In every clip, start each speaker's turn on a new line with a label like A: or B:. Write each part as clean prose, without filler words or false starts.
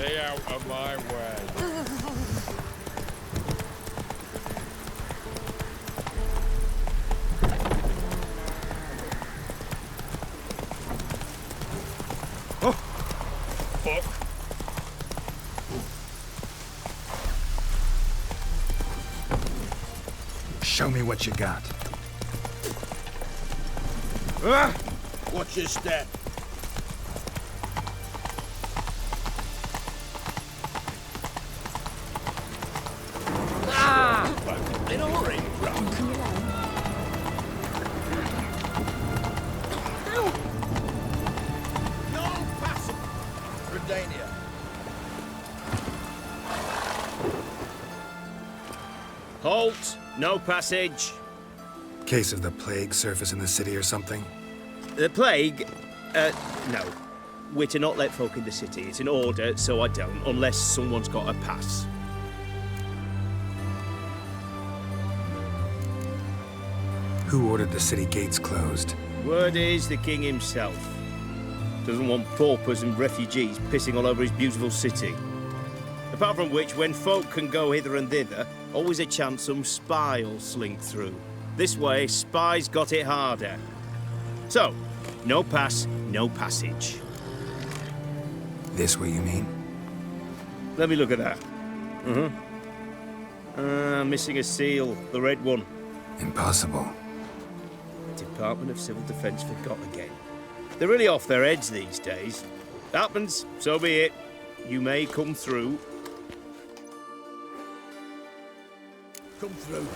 A: Stay out of my way.
B: Oh!
A: Fuck.
B: Show me what you got.
C: Watch your step. In a hurry, Rock. No passing. Redania.
D: Halt! No passage.
B: Case of the plague surface in the city or something?
D: The plague? No. We're to not let folk in the city. It's an order, so I don't, unless someone's got a pass.
B: Who ordered the city gates closed?
D: Word is the king himself. Doesn't want paupers and refugees pissing all over his beautiful city. Apart from which, when folk can go hither and thither, always a chance some spy will slink through. This way, spies got it harder. So, no pass, no passage.
B: This what you mean?
D: Let me look at that. Missing a seal, the red one.
B: Impossible.
D: Department of Civil Defence forgot again. They're really off their heads these days. Happens, so be it. You may come through.
C: Come through.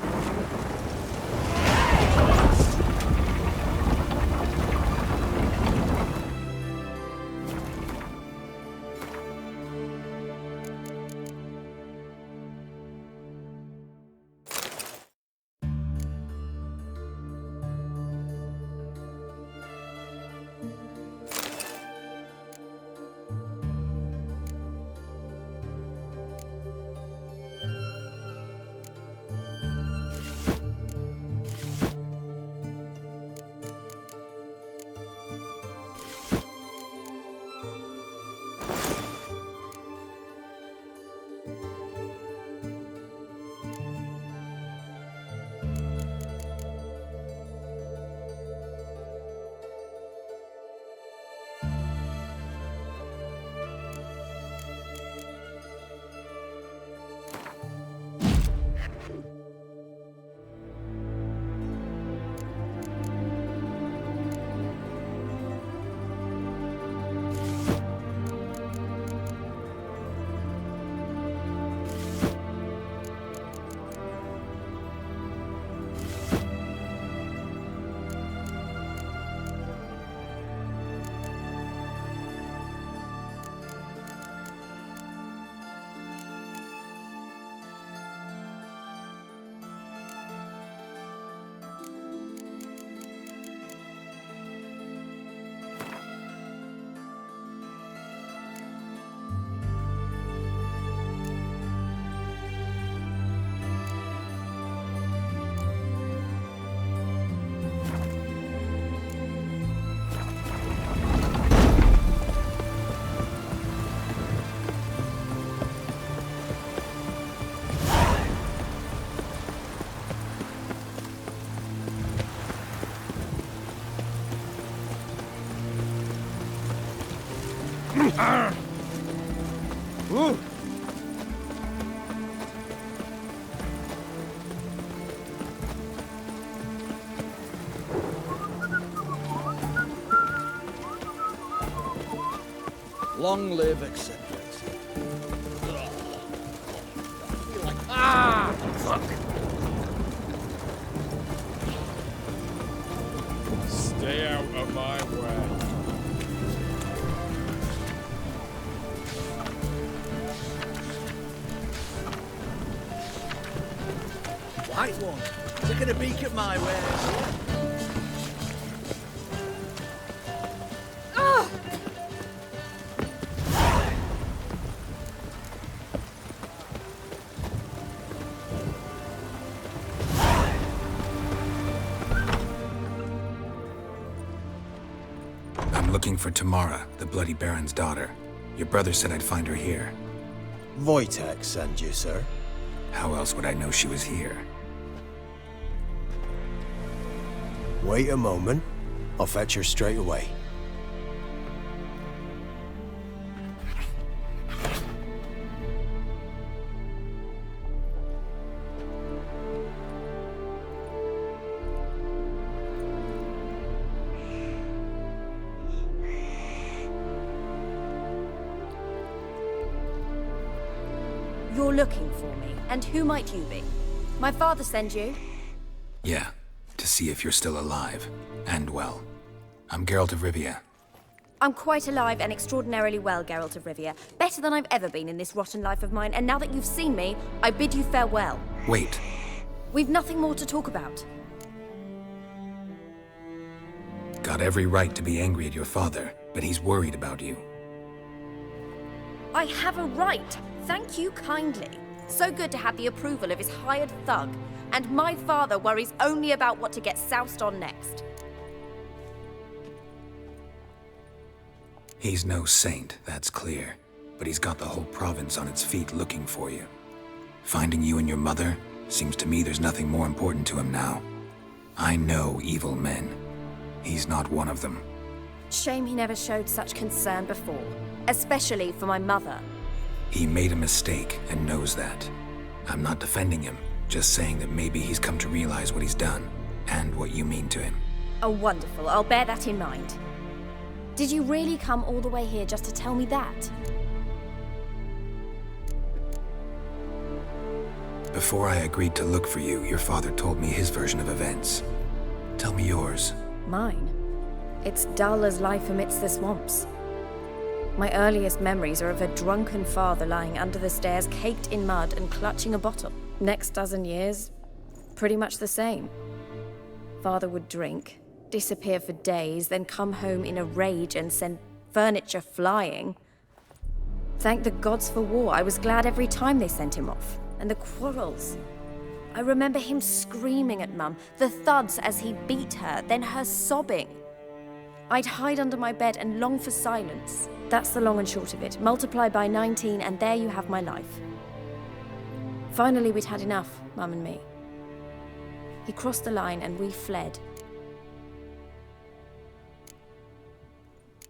B: Ooh.
C: Long live, etc.
D: Fuck.
A: Stay out of my way.
C: White one, taking a peek at my wares.
B: I'm looking for Tamara, the Bloody Baron's daughter. Your brother said I'd find her here.
E: Wojtek sent you, sir.
B: How else would I know she was here?
E: Wait a moment. I'll fetch her straight away.
F: You're looking for me, and who might you be? My father sent you?
B: Yeah, to see if you're still alive. And well. I'm Geralt of Rivia.
F: I'm quite alive and extraordinarily well, Geralt of Rivia. Better than I've ever been in this rotten life of mine, and now that you've seen me, I bid you farewell.
B: Wait.
F: We've nothing more to talk about.
B: Got every right to be angry at your father, but he's worried about you.
F: I have a right. Thank you kindly. So good to have the approval of his hired thug. And my father worries only about what to get soused on next.
B: He's no saint, that's clear. But he's got the whole province on its feet looking for you. Finding you and your mother, seems to me there's nothing more important to him now. I know evil men. He's not one of them.
F: Shame he never showed such concern before. Especially for my mother.
B: He made a mistake and knows that. I'm not defending him, just saying that maybe he's come to realize what he's done, and what you mean to him.
F: Oh, wonderful. I'll bear that in mind. Did you really come all the way here just to tell me that?
B: Before I agreed to look for you, your father told me his version of events. Tell me yours.
F: Mine? It's dull as life amidst the swamps. My earliest memories are of a drunken father lying under the stairs, caked in mud and clutching a bottle. Next dozen years, pretty much the same. Father would drink, disappear for days, then come home in a rage and send furniture flying. Thank the gods for war. I was glad every time they sent him off. And the quarrels. I remember him screaming at Mum, the thuds as he beat her, then her sobbing. I'd hide under my bed and long for silence. That's the long and short of it. Multiply by 19 and there you have my life. Finally, we'd had enough, Mum and me. He crossed the line and we fled.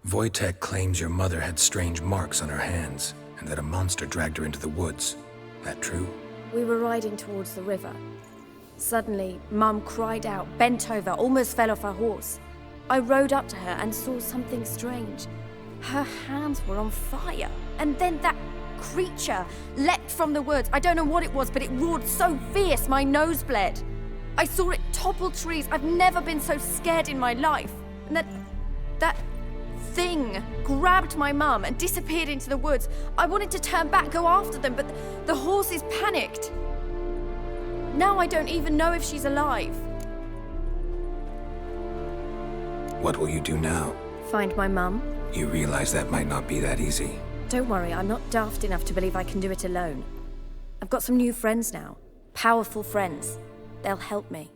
B: Wojtek claims your mother had strange marks on her hands, and that a monster dragged her into the woods. That true?
F: We were riding towards the river. Suddenly, Mum cried out, bent over, almost fell off her horse. I rode up to her and saw something strange. Her hands were on fire. And then that creature leapt from the woods. I don't know what it was, but it roared so fierce my nose bled. I saw it topple trees. I've never been so scared in my life. And that thing grabbed my mum and disappeared into the woods. I wanted to turn back, go after them, but the horses panicked. Now I don't even know if she's alive.
B: What will you do now?
F: Find my mum.
B: You realize that might not be that easy.
F: Don't worry, I'm not daft enough to believe I can do it alone. I've got some new friends now. Powerful friends. They'll help me.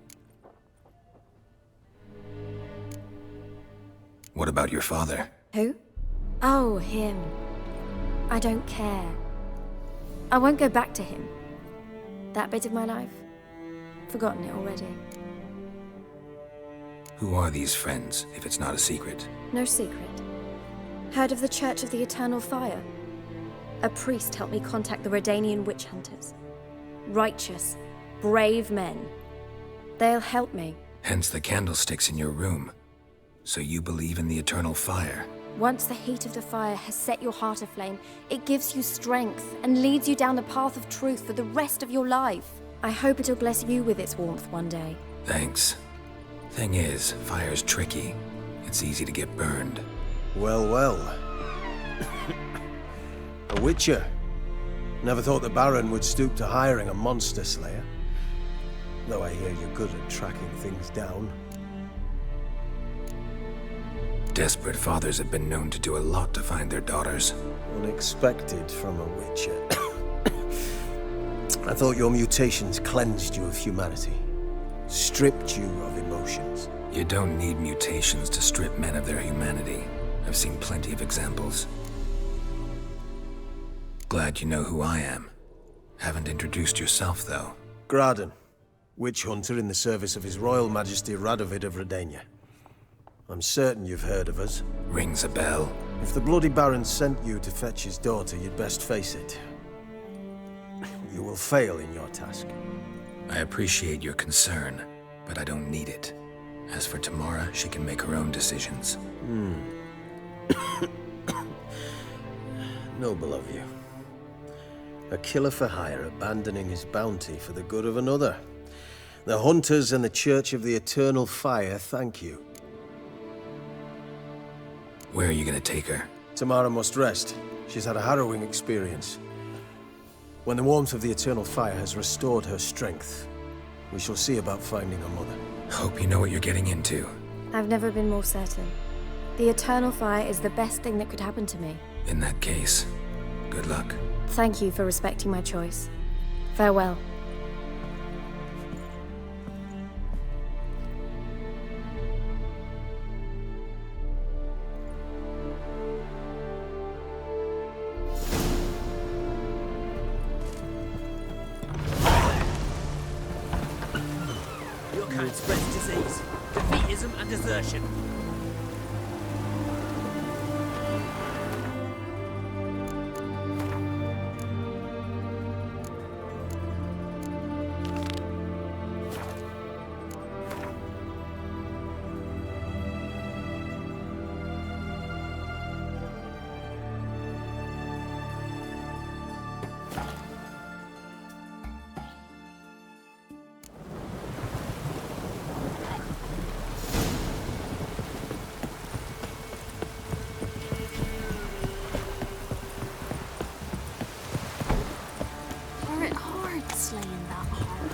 B: What about your father?
F: Who? Oh, him. I don't care. I won't go back to him. That bit of my life? Forgotten it already.
B: Who are these friends, if it's not a secret?
F: No secret. Heard of the Church of the Eternal Fire? A priest helped me contact the Redanian witch hunters. Righteous, brave men. They'll help me.
B: Hence the candlesticks in your room. So you believe in the eternal fire?
F: Once the heat of the fire has set your heart aflame, it gives you strength and leads you down the path of truth for the rest of your life. I hope it'll bless you with its warmth one day.
B: Thanks. Thing is, fire's tricky. It's easy to get burned.
E: Well, well. A witcher. Never thought the Baron would stoop to hiring a monster slayer. Though I hear you're good at tracking things down.
B: Desperate fathers have been known to do a lot to find their daughters.
E: Unexpected from a witcher. I thought your mutations cleansed you of humanity. Stripped you of emotions.
B: You don't need mutations to strip men of their humanity. I've seen plenty of examples. Glad you know who I am. Haven't introduced yourself, though.
E: Graden, witch hunter in the service of His Royal Majesty Radovid of Redania. I'm certain you've heard of us.
B: Rings a bell.
E: If the Bloody Baron sent you to fetch his daughter, you'd best face it. You will fail in your task.
B: I appreciate your concern, but I don't need it. As for Tamara, she can make her own decisions.
E: Noble of you. A killer for hire abandoning his bounty for the good of another. The Hunters and the Church of the Eternal Fire thank you.
B: Where are you gonna take her?
E: Tamara must rest. She's had a harrowing experience. When the warmth of the Eternal Fire has restored her strength, we shall see about finding her mother.
B: Hope you know what you're getting into.
F: I've never been more certain. The Eternal Fire is the best thing that could happen to me.
B: In that case, good luck.
F: Thank you for respecting my choice. Farewell.
C: Your kind spreads disease, defeatism and desertion.
G: Slaying that hard.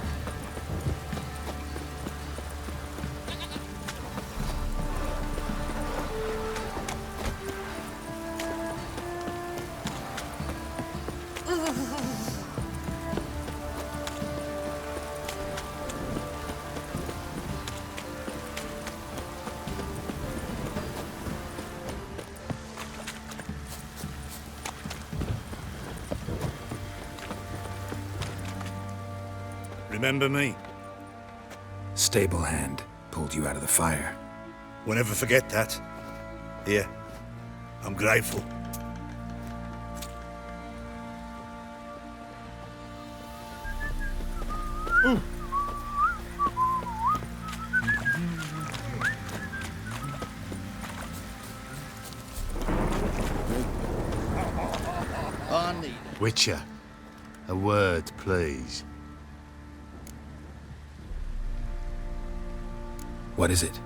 H: Remember me?
B: Stable hand pulled you out of the fire.
H: We'll never forget that. Here, I'm grateful.
I: Witcher, a word, please.
B: What is it?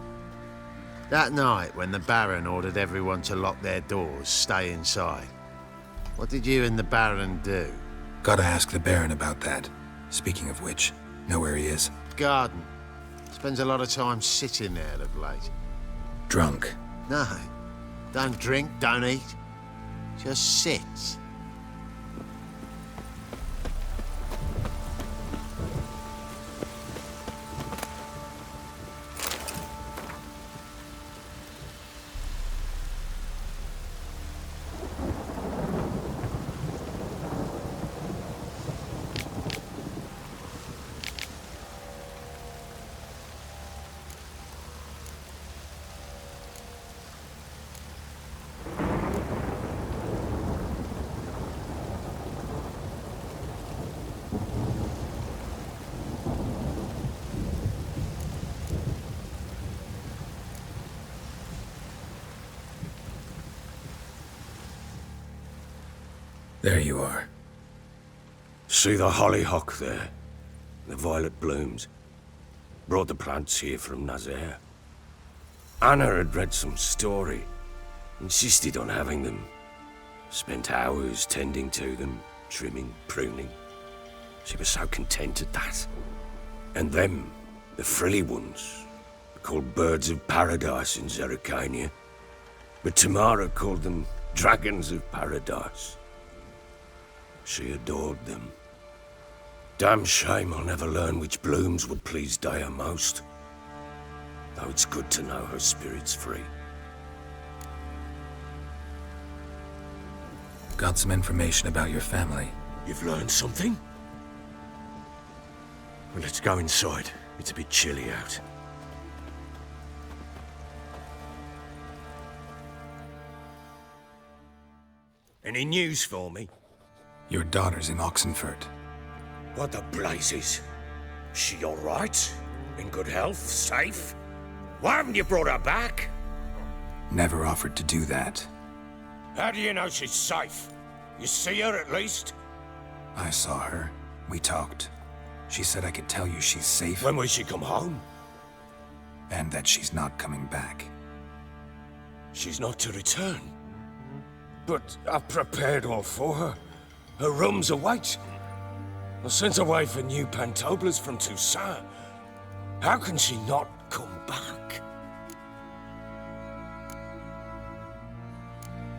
I: That night when the Baron ordered everyone to lock their doors, stay inside. What did you and the Baron do?
B: Gotta ask the Baron about that. Speaking of which, know where he is?
I: Garden. Spends a lot of time sitting there of late.
B: Drunk.
I: No. Don't drink, don't eat. Just sits.
B: There you are.
J: See the hollyhock there? The violet blooms. Brought the plants here from Nazaire. Anna had read some story. Insisted on having them. Spent hours tending to them, trimming, pruning. She was so content at that. And them, the frilly ones, called birds of paradise in Zerrikania. But Tamara called them dragons of paradise. She adored them. Damn shame I'll never learn which blooms would please Dea most. Though it's good to know her spirit's free.
B: got some information about your family.
J: You've learned something? Well, let's go inside. It's a bit chilly out. Any news for me?
B: Your daughter's in Oxenfurt.
J: What the blazes? She all right? In good health? Safe? Why haven't you brought her back?
B: Never offered to do that.
J: How do you know she's safe? You see her at least?
B: I saw her. We talked. She said I could tell you she's safe.
J: When will she come home?
B: And that she's not coming back.
J: She's not to return. But I've prepared all for her. Her rooms await. I sent away for new Pantoblas from Toussaint. How can she not come back?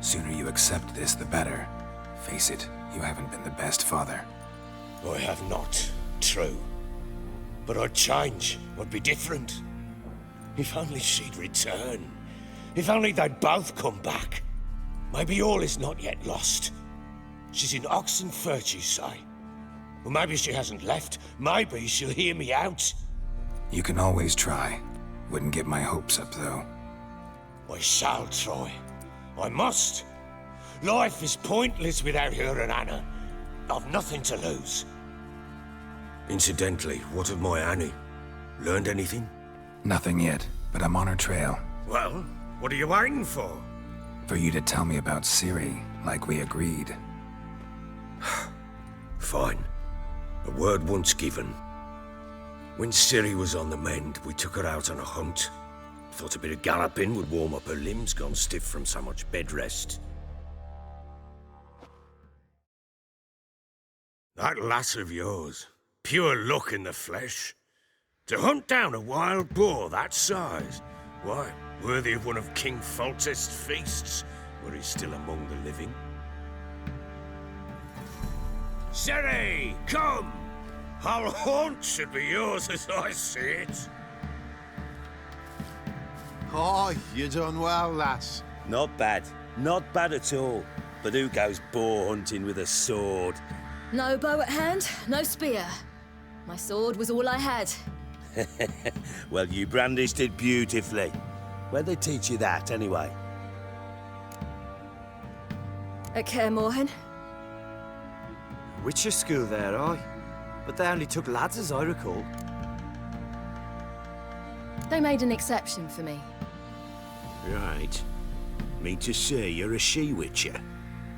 B: Sooner you accept this, the better. Face it, you haven't been the best father.
J: I have not, true. But I'd change, I'd be different. If only she'd return. If only they'd both come back. Maybe all is not yet lost. She's in Oxenfurt, you say? Well, maybe she hasn't left. Maybe she'll hear me out.
B: You can always try. Wouldn't get my hopes up, though.
J: I shall try. I must. Life is pointless without her and Anna. I've nothing to lose. Incidentally, what of my Annie? Learned anything?
B: Nothing yet, but I'm on her trail.
J: Well, what are you waiting for?
B: For you to tell me about Ciri, like we agreed.
J: Fine. A word once given. When Ciri was on the mend, we took her out on a hunt. Thought a bit of galloping would warm up her limbs, gone stiff from so much bed rest. That lass of yours, pure luck in the flesh. To hunt down a wild boar that size, why, worthy of one of King Foltest's feasts, where he's still among the living. Ciri, come! Our haunt should be yours as I see it.
I: Oh, you done well, lass.
K: Not bad. Not bad at all. But who goes boar hunting with a sword?
L: No bow at hand, no spear. My sword was all I had.
K: Well, you brandished it beautifully. Where'd they teach you that, anyway?
L: At Kaer Morhen.
M: Witcher school there, aye. But they only took lads, as I recall.
L: They made an exception for me.
J: Right. Mean to say you're a she-witcher?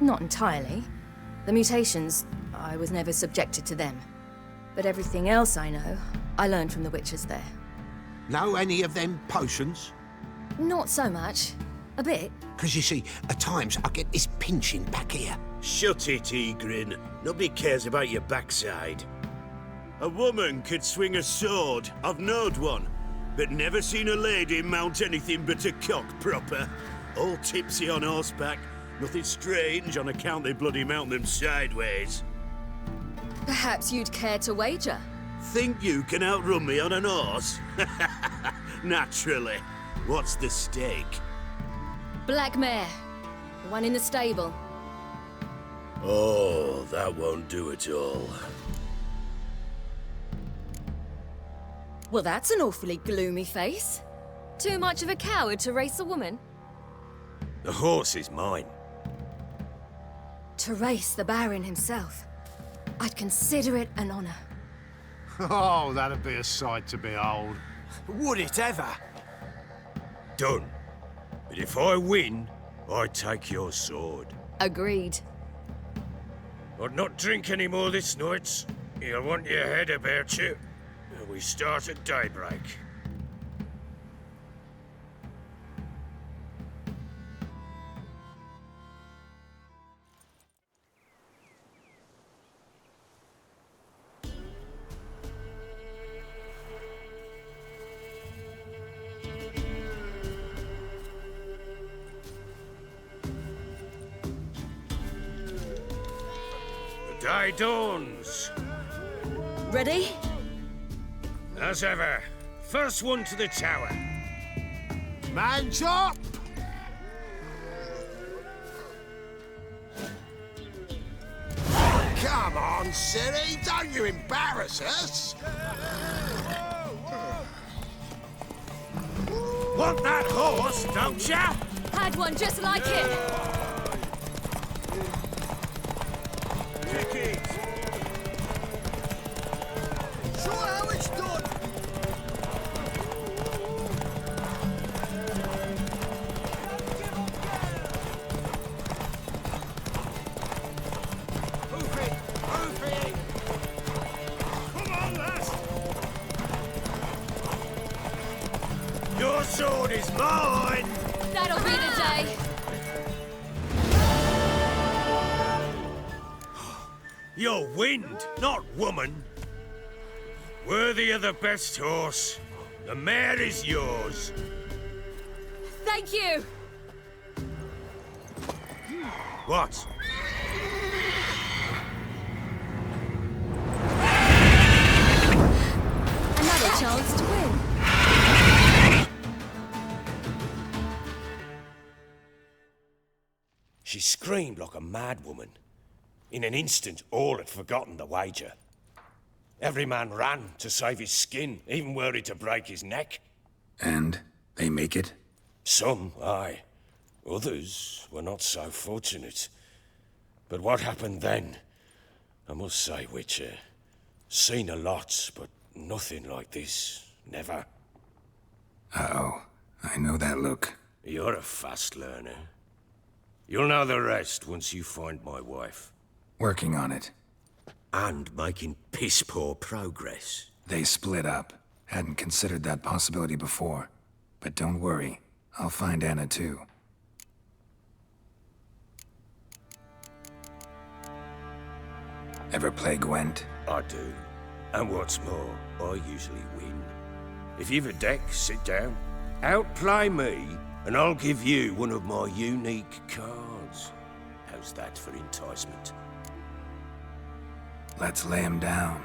L: Not entirely. The mutations, I was never subjected to them. But everything else I know, I learned from the witches there.
N: Know any of them potions?
L: Not so much. A bit.
N: Because you see, at times I get this pinching back here.
D: Shut it, Egrin. Nobody cares about your backside. A woman could swing a sword. I've knowed one. But never seen a lady mount anything but a cock proper. All tipsy on horseback. Nothing strange on account they bloody mount them sideways.
L: Perhaps you'd care to wager?
D: Think you can outrun me on an horse? Naturally. What's the stake?
L: Black mare. The one in the stable.
J: Oh, that won't do at all.
L: Well, that's an awfully gloomy face. Too much of a coward to race a woman?
J: The horse is mine.
L: To race the Baron himself. I'd consider it an honor.
I: Oh, that'd be a sight to behold.
M: Would it ever?
J: Done. But if I win, I take your sword.
L: Agreed.
J: I'd not drink any more this night. You'll want your head about you. We start at daybreak. The day dawns.
L: Ready?
J: As ever, first one to the tower.
I: Man's up!
N: silly. Don't you embarrass us.
J: Want that horse, don't ya?
L: Had one just like it.
C: Take it. Show how it's done.
J: Move it! Move it! Come on, lass! Your sword is mine!
L: That'll be the day.
J: You're wind, not woman. Worthy of the best horse. The mare is yours.
L: Thank you.
J: What?
L: Another chance to win.
J: She screamed like a mad woman. In an instant, all had forgotten the wager. Every man ran to save his skin, even were it to break his neck.
B: And they make it?
J: Some, aye. Others were not so fortunate. But what happened then? I must say, Witcher, seen a lot, but nothing like this. Never.
B: Uh-oh. I know that look.
J: You're a fast learner. You'll know the rest once you find my wife.
B: Working on it.
K: And making piss-poor progress.
B: They split up. Hadn't considered that possibility before. But don't worry. I'll find Anna too. Ever play Gwent?
J: I do. And what's more, I usually win. If you've a deck, sit down. Outplay me, and I'll give you one of my unique cards. How's that for enticement?
B: Let's lay him down.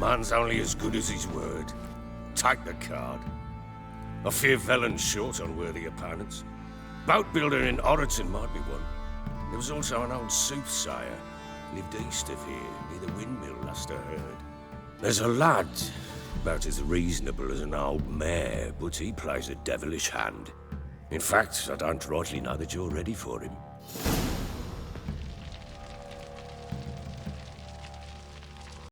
J: man's only as good as his word. Take the card. I fear Velen's short on worthy opponents. Boat builder in Oroton might be one. There was also an old soothsayer. Lived east of here, near the windmill, last I heard. There's a lad, about as reasonable as an old mare, but he plays a devilish hand. In fact, I don't rightly know that you're ready for him.